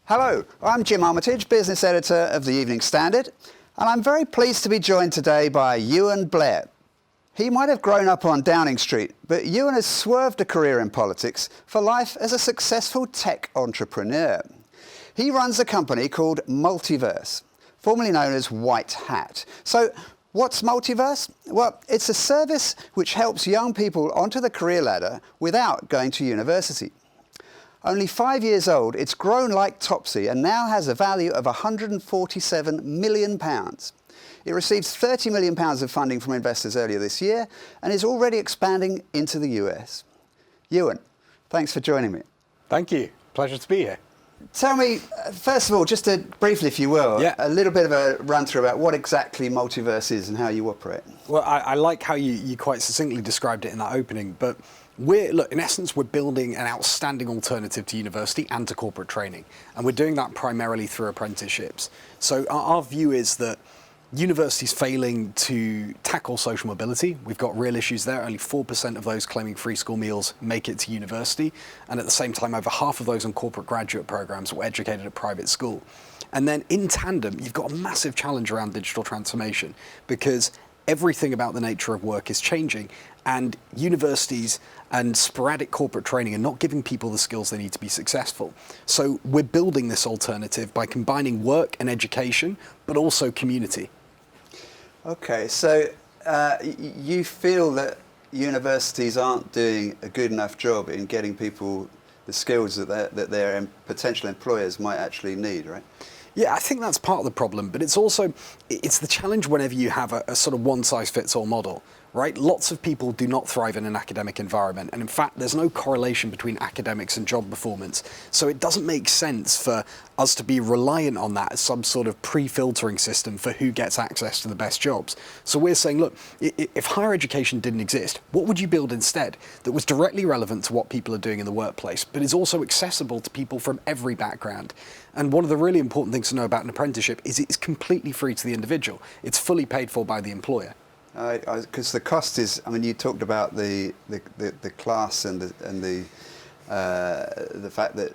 Hello, I'm Jim Armitage, business editor of the Evening Standard, and I'm very pleased to be joined today by Euan Blair. He might have grown up on Downing Street, but Euan has swerved a career in politics for life as a successful tech entrepreneur. He runs a company called Multiverse, formerly known as White Hat. So, what's Multiverse? Well, it's a service which helps young people onto the career ladder without going to university. Only 5 years old, it's grown like Topsy and now has a value of £147 million. It received £30 million of funding from investors earlier this year and is already expanding into the US. Euan, thanks for joining me. Thank you. Pleasure to be here. Tell me, first of all, just to briefly, if you will, a little bit of a run-through about what exactly Multiverse is and how you operate. Well, I like how you quite succinctly described it in that opening, but in essence, we're building an outstanding alternative to university and to corporate training, and we're doing that primarily through apprenticeships. So our view is that universities failing to tackle social mobility. We've got real issues there. Only 4% of those claiming free school meals make it to university. And at the same time, over half of those on corporate graduate programs were educated at private school. And then in tandem, you've got a massive challenge around digital transformation because everything about the nature of work is changing, and universities and sporadic corporate training are not giving people the skills they need to be successful. So we're building this alternative by combining work and education, but also community. Okay, so you feel that universities aren't doing a good enough job in getting people the skills that their potential employers might actually need, right? Yeah, I think that's part of the problem, but it's the challenge whenever you have a sort of one-size-fits-all model, right? Lots of people do not thrive in an academic environment, and in fact, there's no correlation between academics and job performance. So it doesn't make sense for us to be reliant on that as some sort of pre-filtering system for who gets access to the best jobs. So we're saying, look, if higher education didn't exist, what would you build instead that was directly relevant to what people are doing in the workplace, but is also accessible to people from every background? And one of the really important things to know about an apprenticeship is it's completely free to the individual. It's fully paid for by the employer. Because the cost is, I mean, you talked about the class and the fact that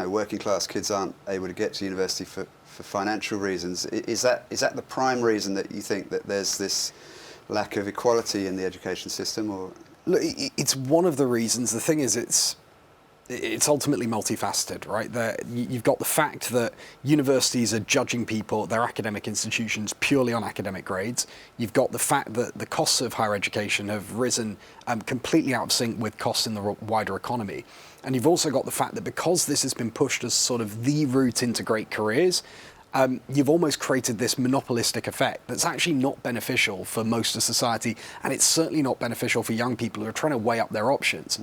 working class kids aren't able to get to university for financial reasons. Is that the prime reason that you think that there's this lack of equality in the education system, or? Look, it's one of the reasons. The thing is, it's ultimately multifaceted, right? You've got the fact that universities are judging people, their academic institutions, purely on academic grades. You've got the fact that the costs of higher education have risen completely out of sync with costs in the wider economy. And you've also got the fact that because this has been pushed as sort of the route into great careers, you've almost created this monopolistic effect that's actually not beneficial for most of society, and it's certainly not beneficial for young people who are trying to weigh up their options.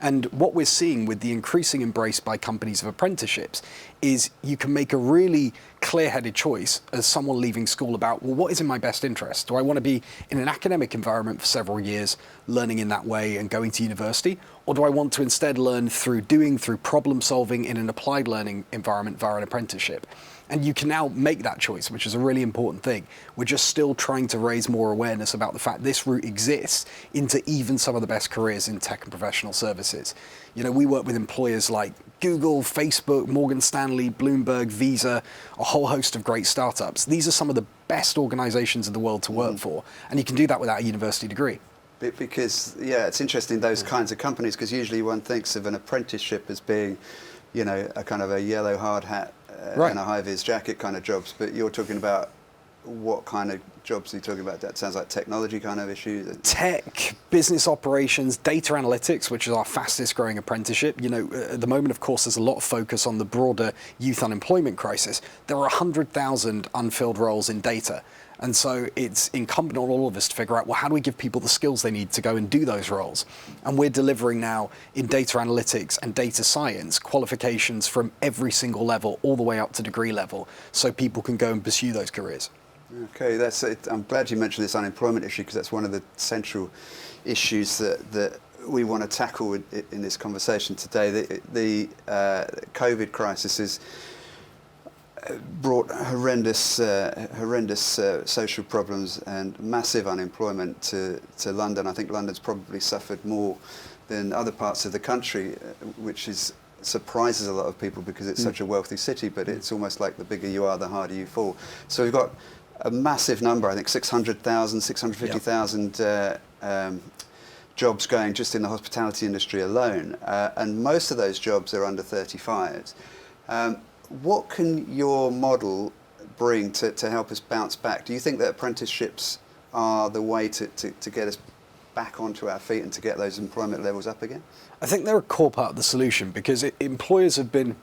And what we're seeing with the increasing embrace by companies of apprenticeships is you can make a really clear-headed choice as someone leaving school about, well, what is in my best interest? Do I want to be in an academic environment for several years, learning in that way and going to university? Or do I want to instead learn through problem solving in an applied learning environment via an apprenticeship? And you can now make that choice, which is a really important thing. We're just still trying to raise more awareness about the fact this route exists into even some of the best careers in tech and professional services. We work with employers like Google, Facebook, Morgan Stanley, Bloomberg, Visa, a whole host of great startups. These are some of the best organizations in the world to work for, and you can do that without a university degree. Because, it's interesting, those kinds of companies, because usually one thinks of an apprenticeship as being, a kind of a yellow hard hat and a high-vis jacket kind of jobs, but you're talking about what kind of jobs are you talking about? That sounds like technology kind of issues. Tech, business operations, data analytics, which is our fastest growing apprenticeship. At the moment, of course, there's a lot of focus on the broader youth unemployment crisis. There are 100,000 unfilled roles in data. And so it's incumbent on all of us to figure out, well, how do we give people the skills they need to go and do those roles? And we're delivering now in data analytics and data science qualifications from every single level, all the way up to degree level, so people can go and pursue those careers. Okay, that's it. I'm glad you mentioned this unemployment issue, because that's one of the central issues that we want to tackle in this conversation today. The COVID crisis has brought horrendous social problems and massive unemployment to London. I think London's probably suffered more than other parts of the country, which is surprises a lot of people because it's such a wealthy city, but it's almost like the bigger you are, the harder you fall. So we've got a massive number, I think 600,000, 650,000 jobs going just in the hospitality industry alone, and most of those jobs are under 35s. What can your model bring to help us bounce back? Do you think that apprenticeships are the way to get us back onto our feet and to get those employment levels up again? I think they're a core part of the solution, because employers have been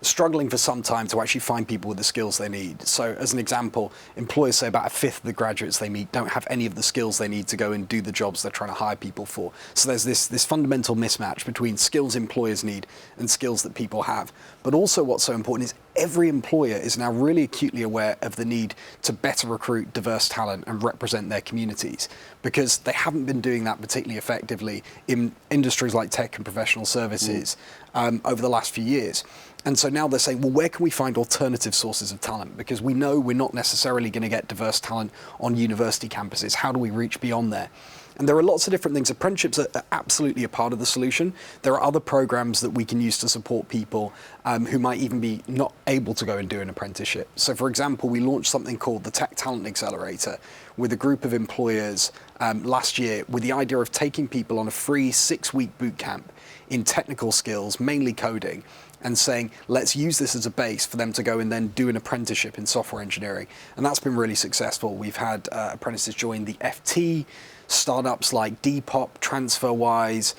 struggling for some time to actually find people with the skills they need. So as an example, employers say about a fifth of the graduates they meet don't have any of the skills they need to go and do the jobs they're trying to hire people for. So there's this fundamental mismatch between skills employers need and skills that people have. But also what's so important is every employer is now really acutely aware of the need to better recruit diverse talent and represent their communities, because they haven't been doing that particularly effectively in industries like tech and professional services over the last few years. And so now they're saying, well, where can we find alternative sources of talent? Because we know we're not necessarily going to get diverse talent on university campuses. How do we reach beyond there? And there are lots of different things. Apprenticeships are absolutely a part of the solution. There are other programs that we can use to support people who might even be not able to go and do an apprenticeship. So for example, we launched something called the Tech Talent Accelerator with a group of employers last year, with the idea of taking people on a free 6-week boot camp in technical skills, mainly coding, and saying, let's use this as a base for them to go and then do an apprenticeship in software engineering. And that's been really successful. We've had apprentices join the FT, startups like Depop, TransferWise,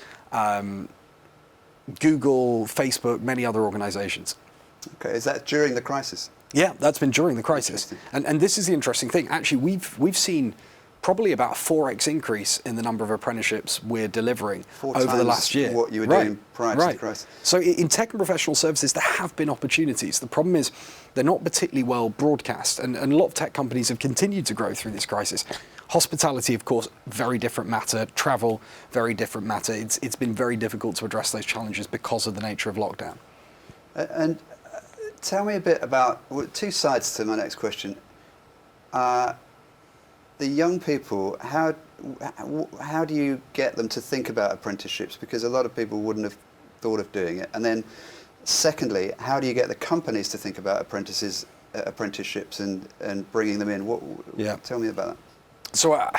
Google, Facebook, many other organizations. Okay, is that during the crisis? Yeah, that's been during the crisis. And this is the interesting thing. Actually, we've seen probably about a 4x increase in the number of apprenticeships we're delivering over the last year. What you were doing prior to the crisis. So in tech and professional services, there have been opportunities. The problem is they're not particularly well broadcast, and a lot of tech companies have continued to grow through this crisis. Hospitality, of course, very different matter. Travel, very different matter. It's been very difficult to address those challenges because of the nature of lockdown. And tell me a bit about, two sides to my next question. The young people, how do you get them to think about apprenticeships? Because a lot of people wouldn't have thought of doing it. And then secondly, how do you get the companies to think about apprenticeships and bringing them in? Tell me about that. So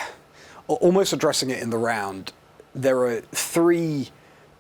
almost addressing it in the round, there are 3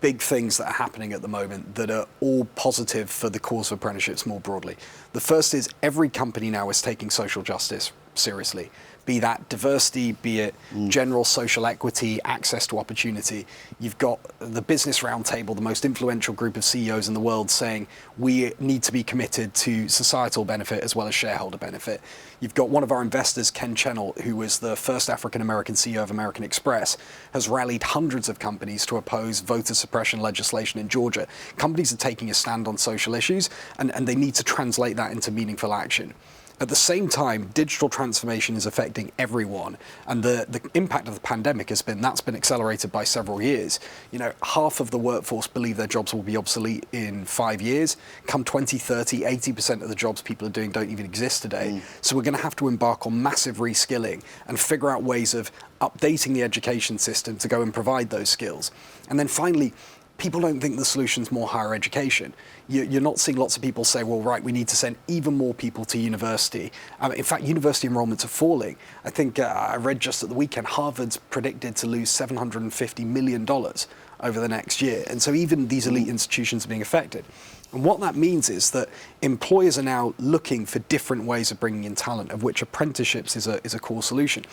big things that are happening at the moment that are all positive for the cause of apprenticeships more broadly. The first is every company now is taking social justice seriously, be that diversity, be it general social equity, access to opportunity. You've got the Business Roundtable, the most influential group of CEOs in the world, saying we need to be committed to societal benefit as well as shareholder benefit. You've got one of our investors, Ken Chennell, who was the first African-American CEO of American Express, has rallied hundreds of companies to oppose voter suppression legislation in Georgia. Companies are taking a stand on social issues, and they need to translate that into meaningful action. At the same time, digital transformation is affecting everyone, and the impact of the pandemic that's been accelerated by several years. You know, half of the workforce believe their jobs will be obsolete in 5 years. Come 2030, 80% of the jobs people are doing don't even exist today. So we're going to have to embark on massive reskilling and figure out ways of updating the education system to go and provide those skills. And then finally, people don't think the solution's more higher education. You're not seeing lots of people say, well, right, we need to send even more people to university. In fact, university enrollments are falling. I think I read just at the weekend, Harvard's predicted to lose $750 million over the next year. And so even these elite institutions are being affected. And what that means is that employers are now looking for different ways of bringing in talent, of which apprenticeships is a core solution.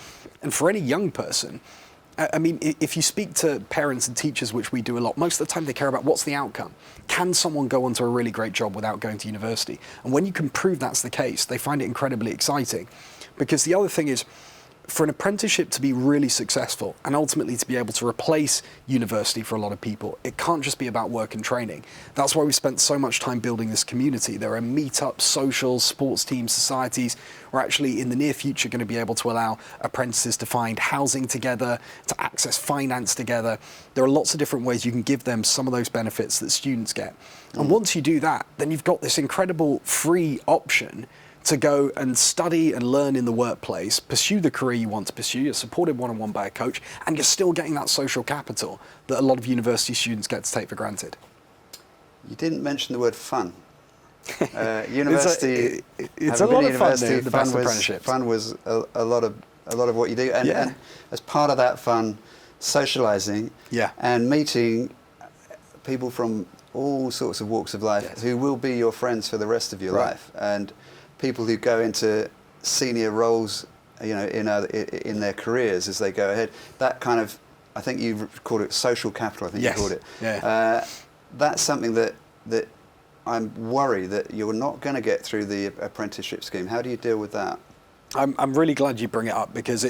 And for any young person, I mean, if you speak to parents and teachers, which we do a lot, most of the time they care about what's the outcome. Can someone go onto a really great job without going to university? And when you can prove that's the case, they find it incredibly exciting. Because the other thing is, for an apprenticeship to be really successful and ultimately to be able to replace university for a lot of people, it can't just be about work and training. That's why we spent so much time building this community. There are meetups, socials, sports teams, societies. We're actually in the near future going to be able to allow apprentices to find housing together, to access finance together. There are lots of different ways you can give them some of those benefits that students get. And once you do that, then you've got this incredible free option to go and study and learn in the workplace, pursue the career you want to pursue, you're supported one-on-one by a coach, and you're still getting that social capital that a lot of university students get to take for granted. You didn't mention the word fun. University. It's a lot of fun. The best was, apprenticeships. Fun was a lot of what you do, and as part of that fun, socialising, and meeting people from all sorts of walks of life who will be your friends for the rest of your life, and people who go into senior roles, in their careers as they go ahead. That kind of, I think you called it social capital. I think you called it. Yeah. That's something that I'm worried that you're not going to get through the apprenticeship scheme. How do you deal with that? I'm really glad you bring it up, because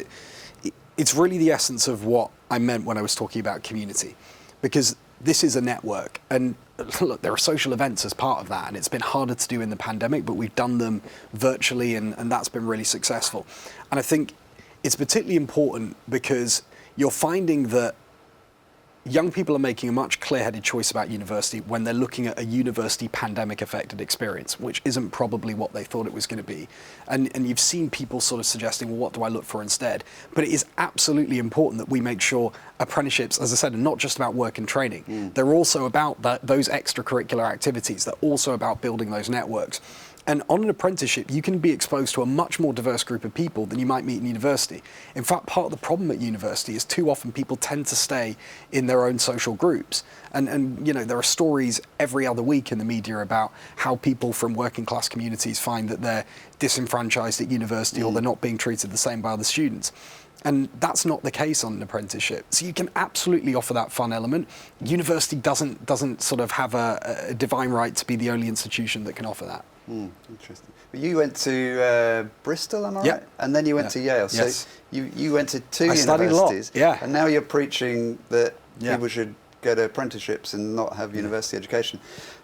it's really the essence of what I meant when I was talking about community, because this is a network, and look, there are social events as part of that, and it's been harder to do in the pandemic, but we've done them virtually, and that's been really successful. And I think it's particularly important because you're finding that young people are making a much clear-headed choice about university when they're looking at a university pandemic-affected experience, which isn't probably what they thought it was going to be. And you've seen people sort of suggesting, well, what do I look for instead? But it is absolutely important that we make sure apprenticeships, as I said, are not just about work and training. They're also about those extracurricular activities. They're also about building those networks. And on an apprenticeship, you can be exposed to a much more diverse group of people than you might meet in university. In fact, part of the problem at university is too often people tend to stay in their own social groups. And there are stories every other week in the media about how people from working class communities find that they're disenfranchised at university or they're not being treated the same by other students. And that's not the case on an apprenticeship. So you can absolutely offer that fun element. University doesn't sort of have a divine right to be the only institution that can offer that. Interesting. But you went to Bristol, am I right? And then you went to Yale. So you went to two universities. Studied a lot. Yeah. And now you're preaching that people should go to apprenticeships and not have university education.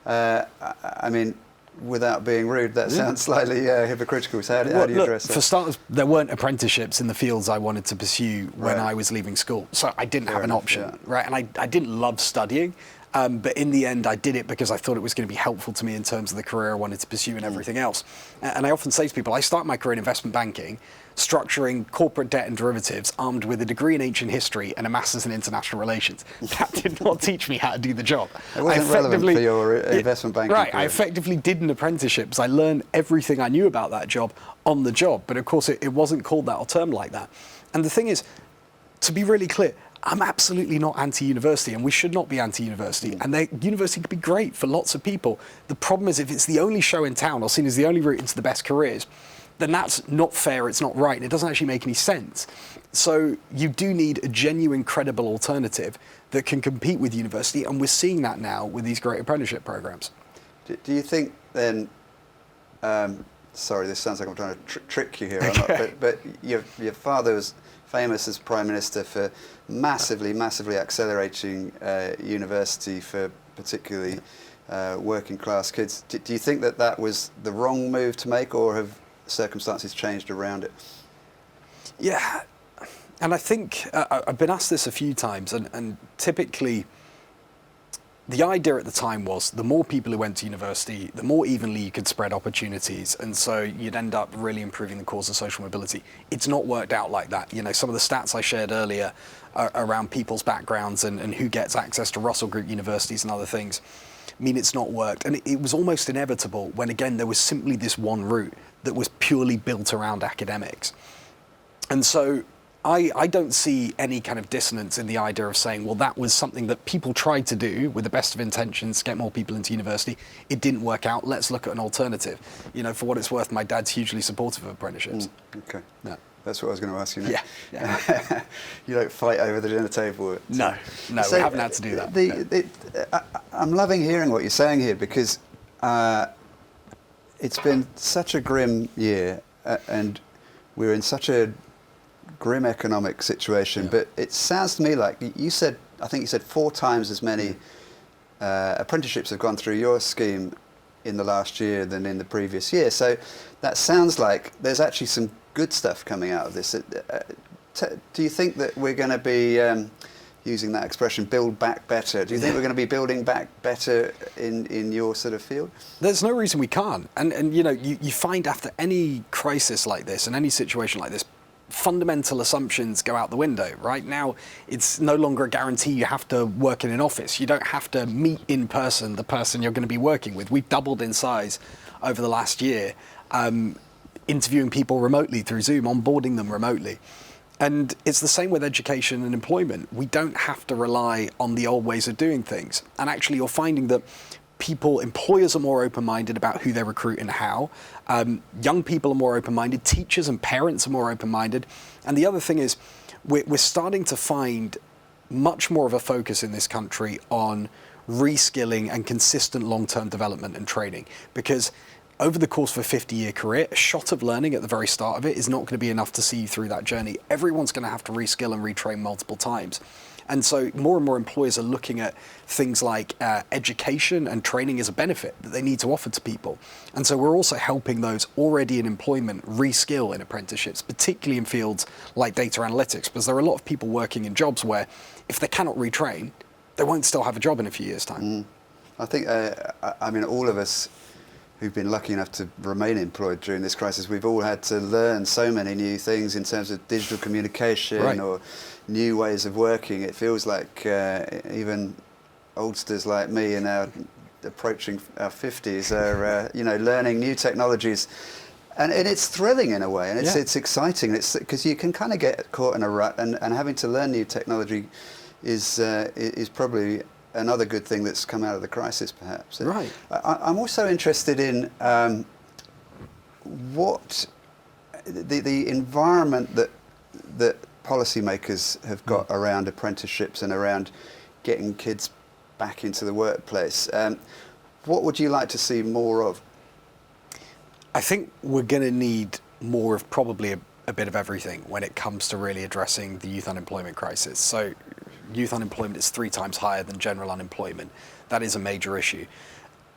I mean, without being rude, that sounds slightly hypocritical. So how do you address that? For starters, there weren't apprenticeships in the fields I wanted to pursue when I was leaving school. So I didn't have an option, right? And I didn't love studying. But in the end, I did it because I thought it was going to be helpful to me in terms of the career I wanted to pursue and everything else. And I often say to people, I started my career in investment banking, structuring corporate debt and derivatives, armed with a degree in ancient history and a master's in international relations. That did not teach me how to do the job. It wasn't relevant for your investment banking career. I effectively did an apprenticeship, so I learned everything I knew about that job on the job. But of course, it wasn't called that or termed like that. And the thing is, to be really clear, I'm absolutely not anti-university, and we should not be anti-university. And university could be great for lots of people. The problem is if it's the only show in town or seen as the only route into the best careers, then that's not fair, it's not right, and it doesn't actually make any sense. So you do need a genuine, credible alternative that can compete with university, and we're seeing that now with these great apprenticeship programs. Do you think then, sorry, this sounds like I'm trying to trick you here, I'm not, but your father was famous as Prime Minister for massively accelerating university for particularly working class kids. Do you think that was the wrong move to make, or have circumstances changed around it? Yeah, and I think I've been asked this a few times, and typically the idea at the time was the more people who went to university, the more evenly you could spread opportunities, and so you'd end up really improving the cause of social mobility. It's not worked out like that. Some of the stats I shared earlier around people's backgrounds and who gets access to Russell Group universities and other things mean it's not worked. And it was almost inevitable when, again, there was simply this one route that was purely built around academics. And so I don't see any kind of dissonance in the idea of saying, well, that was something that people tried to do with the best of intentions to get more people into university. It didn't work out. Let's look at an alternative. For what it's worth, my dad's hugely supportive of apprenticeships. Okay. Yeah. That's what I was going to ask you next. Yeah. You don't fight over the dinner table. No, so, we haven't had to do that. I'm loving hearing what you're saying here, because it's been such a grim year, and we're in such a grim economic situation. But it sounds to me like I think you said 4 times as many apprenticeships have gone through your scheme in the last year than in the previous year. So that sounds like there's actually some good stuff coming out of this. Do you think that we're going to be, using that expression, build back better? Do you think we're going to be building back better in your sort of field? There's no reason we can't. And you find after any crisis like this and any situation like this, fundamental assumptions go out the window. Right now, it's no longer a guarantee you have to work in an office. You don't have to meet in person the person you're going to be working with. We've doubled in size over the last year, interviewing people remotely through Zoom, onboarding them remotely. And it's the same with education and employment. We don't have to rely on the old ways of doing things. And actually, you're finding that employers are more open-minded about who they recruit and how. Young people are more open-minded. Teachers and parents are more open-minded. And the other thing is, we're starting to find much more of a focus in this country on reskilling and consistent long-term development and training. Because over the course of a 50-year career, a shot of learning at the very start of it is not going to be enough to see you through that journey. Everyone's going to have to reskill and retrain multiple times. And so more and more employers are looking at things like education and training as a benefit that they need to offer to people. And so we're also helping those already in employment reskill in apprenticeships, particularly in fields like data analytics, because there are a lot of people working in jobs where if they cannot retrain, they won't still have a job in a few years' time. I think, I mean, all of us who've been lucky enough to remain employed during this crisis, we've all had to learn so many new things in terms of digital communication or new ways of working. It feels like even oldsters like me and now approaching our 50s are, learning new technologies. And it's thrilling in a way, and it's exciting. It's because you can kind of get caught in a rut, and having to learn new technology is probably another good thing that's come out of the crisis, perhaps. Right. I'm also interested in what the environment that policymakers have got around apprenticeships and around getting kids back into the workplace. What would you like to see more of? I think we're going to need more of probably a bit of everything when it comes to really addressing the youth unemployment crisis. So youth unemployment is 3 times higher than general unemployment. That is a major issue.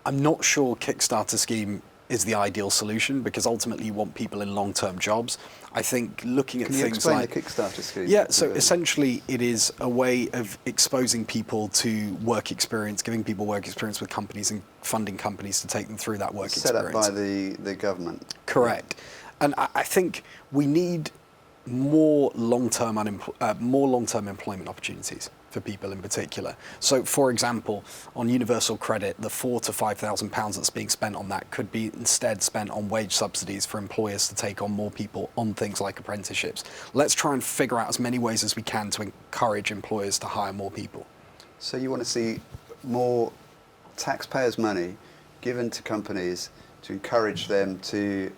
I'm not sure Kickstarter scheme is the ideal solution because ultimately you want people in long-term jobs. I think looking at things like... Can you explain the Kickstarter scheme? Yeah, so essentially it is a way of exposing people to work experience, giving people work experience with companies and funding companies to take them through that work experience. Set up by the government. Correct. And I think we need more long-term employment opportunities for people in particular. So, for example, on universal credit, the £4,000 to £5,000 that's being spent on that could be instead spent on wage subsidies for employers to take on more people on things like apprenticeships. Let's try and figure out as many ways as we can to encourage employers to hire more people. So you want to see more taxpayers' money given to companies to encourage them to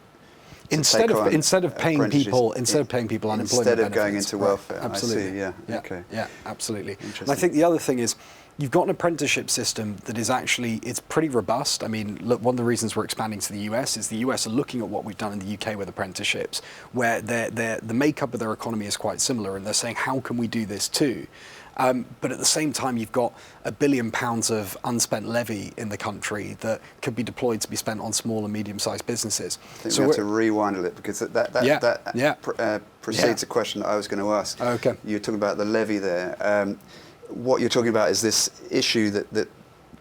instead of paying people unemployment instead of benefits. going into welfare. Absolutely. I see, okay. Yeah, absolutely. And I think the other thing is you've got an apprenticeship system that is actually, it's pretty robust. I mean, look, one of the reasons we're expanding to the US is the US are looking at what we've done in the UK with apprenticeships, where the makeup of their economy is quite similar, and they're saying, how can we do this too? But at the same time, you've got £1 billion of unspent levy in the country that could be deployed to be spent on small and medium-sized businesses. I think we have to rewind a little because that precedes a question that I was going to ask. Oh, okay. You're talking about the levy there. What you're talking about is this issue that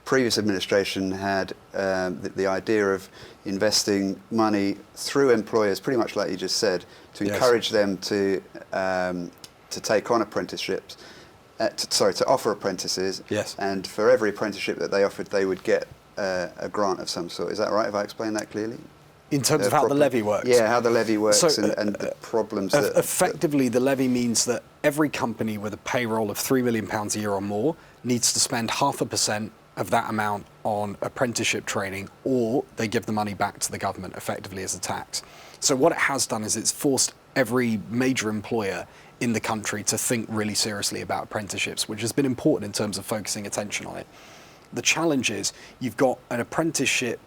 previous administration had, the idea of investing money through employers, pretty much like you just said, to encourage them to take on apprenticeships. To offer apprentices, and for every apprenticeship that they offered, they would get a grant of some sort. Is that right? Have I explained that clearly? In terms of how the levy works? Yeah, how the levy works and the problems that... Effectively, the levy means that every company with a payroll of £3 million a year or more needs to spend 0.5% of that amount on apprenticeship training, or they give the money back to the government effectively as a tax. So what it has done is it's forced every major employer in the country to think really seriously about apprenticeships, which has been important in terms of focusing attention on it. The challenge is you've got an apprenticeship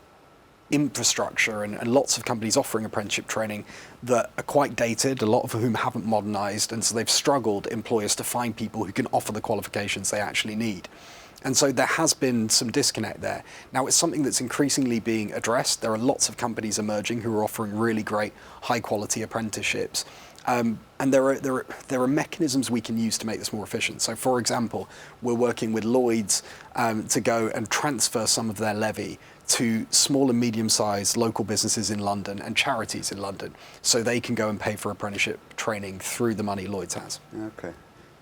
infrastructure and lots of companies offering apprenticeship training that are quite dated, a lot of whom haven't modernised, and so they've struggled, employers, to find people who can offer the qualifications they actually need. And so there has been some disconnect there. Now, it's something that's increasingly being addressed. There are lots of companies emerging who are offering really great, high-quality apprenticeships. And there are mechanisms we can use to make this more efficient. So, for example, we're working with Lloyds to go and transfer some of their levy to small and medium-sized local businesses in London and charities in London, so they can go and pay for apprenticeship training through the money Lloyds has. Okay.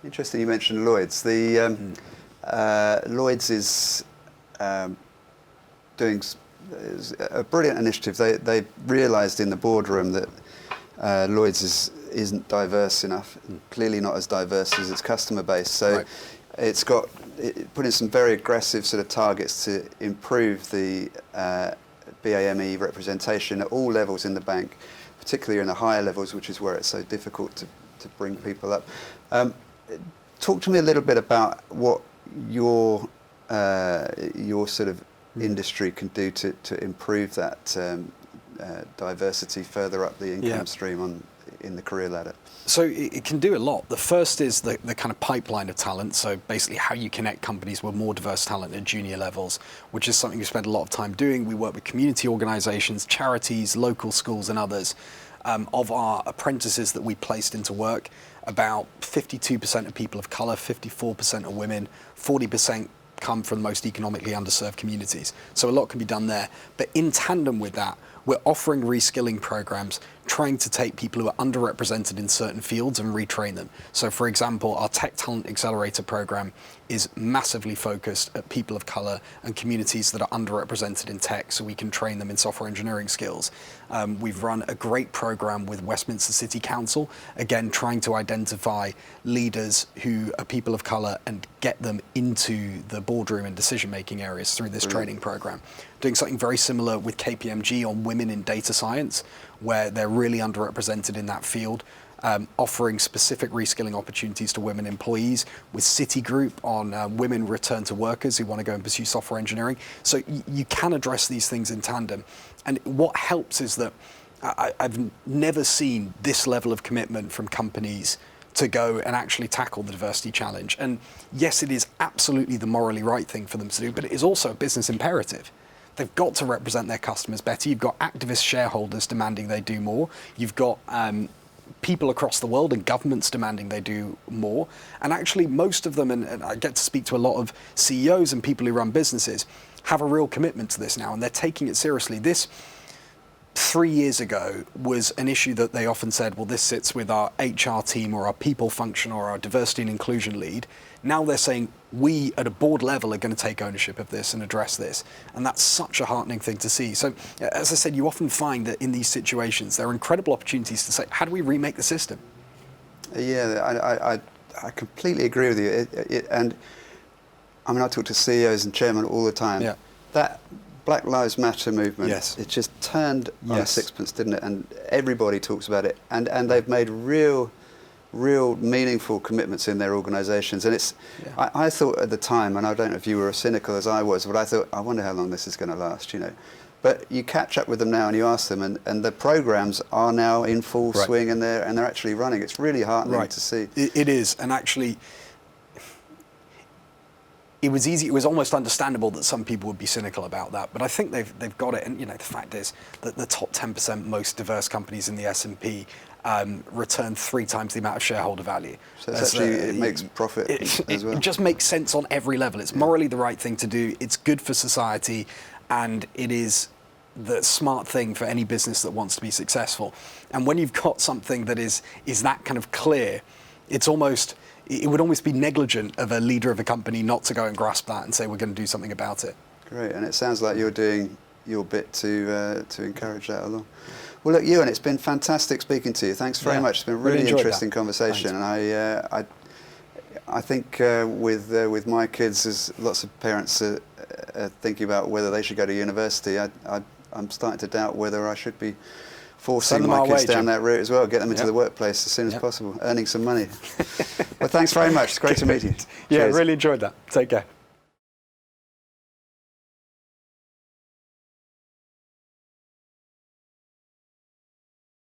Interesting you mentioned Lloyds. Lloyds is doing a brilliant initiative. They realised in the boardroom that Lloyds isn't diverse enough, clearly not as diverse as its customer base. So right. It's put in some very aggressive sort of targets to improve the BAME representation at all levels in the bank, particularly in the higher levels, which is where it's so difficult to bring people up. Talk to me a little bit about what your sort of industry can do to improve that diversity further up the income stream in the career ladder. So it can do a lot. The first is the kind of pipeline of talent, so basically how you connect companies with more diverse talent at junior levels, which is something we spend a lot of time doing. We work with community organisations, charities, local schools and others. Of our apprentices that we placed into work, about 52% are people of colour, 54% are women, 40% come from the most economically underserved communities. So a lot can be done there. But in tandem with that, we're offering reskilling programs, trying to take people who are underrepresented in certain fields and retrain them. So for example, our Tech Talent Accelerator program is massively focused at people of colour and communities that are underrepresented in tech, so we can train them in software engineering skills. We've run a great program with Westminster City Council, again trying to identify leaders who are people of colour and get them into the boardroom and decision-making areas through this training program. Doing something very similar with KPMG on women in data science, where they're really underrepresented in that field. Offering specific reskilling opportunities to women employees, with Citigroup on women return to workers who want to go and pursue software engineering. So you can address these things in tandem. And what helps is that I've never seen this level of commitment from companies to go and actually tackle the diversity challenge. And yes, it is absolutely the morally right thing for them to do, but it is also a business imperative. They've got to represent their customers better. You've got activist shareholders demanding they do more. You've got people across the world and governments demanding they do more. And actually most of them, and I get to speak to a lot of CEOs and people who run businesses, have a real commitment to this now, and they're taking it seriously. This 3 years ago was an issue that they often said, well, this sits with our HR team or our people function or our diversity and inclusion lead. Now they're saying, we at a board level are going to take ownership of this and address this. And that's such a heartening thing to see. So as I said, you often find that in these situations, there are incredible opportunities to say, how do we remake the system? Yeah, I completely agree with you. And I mean, I talk to CEOs and chairmen all the time. Yeah. That Black Lives Matter movement, yes. It just turned on a sixpence, didn't it? And everybody talks about it. And they've made real meaningful commitments in their organisations. And it's, I thought at the time, and I don't know if you were as cynical as I was, but I thought, I wonder how long this is going to last, you know. But you catch up with them now and you ask them, and the programmes are now in full swing, and they're actually running. It's really heartening to see. It is, and actually, it was easy. It was almost understandable that some people would be cynical about that, but I think they've got it. And you know, the fact is that the top 10% most diverse companies in the S&P return 3 times the amount of shareholder value. So it's actually, it makes profit as well. It just makes sense on every level. It's morally the right thing to do. It's good for society, and it is the smart thing for any business that wants to be successful. And when you've got something that is that kind of clear, it would almost be negligent of a leader of a company not to go and grasp that and say, we're going to do something about it. Great, and it sounds like you're doing your bit to encourage that along. Well, look, Euan, it's been fantastic speaking to you. Thanks very much. It's been a really interesting conversation. Thanks. And I think with my kids, there's lots of parents thinking about whether they should go to university. I'm starting to doubt whether I should be forcing my kids down that route as well, get them into the workplace as soon as possible, earning some money. Well, thanks very much. It's great to meet you. Yeah, really enjoyed that. Take care.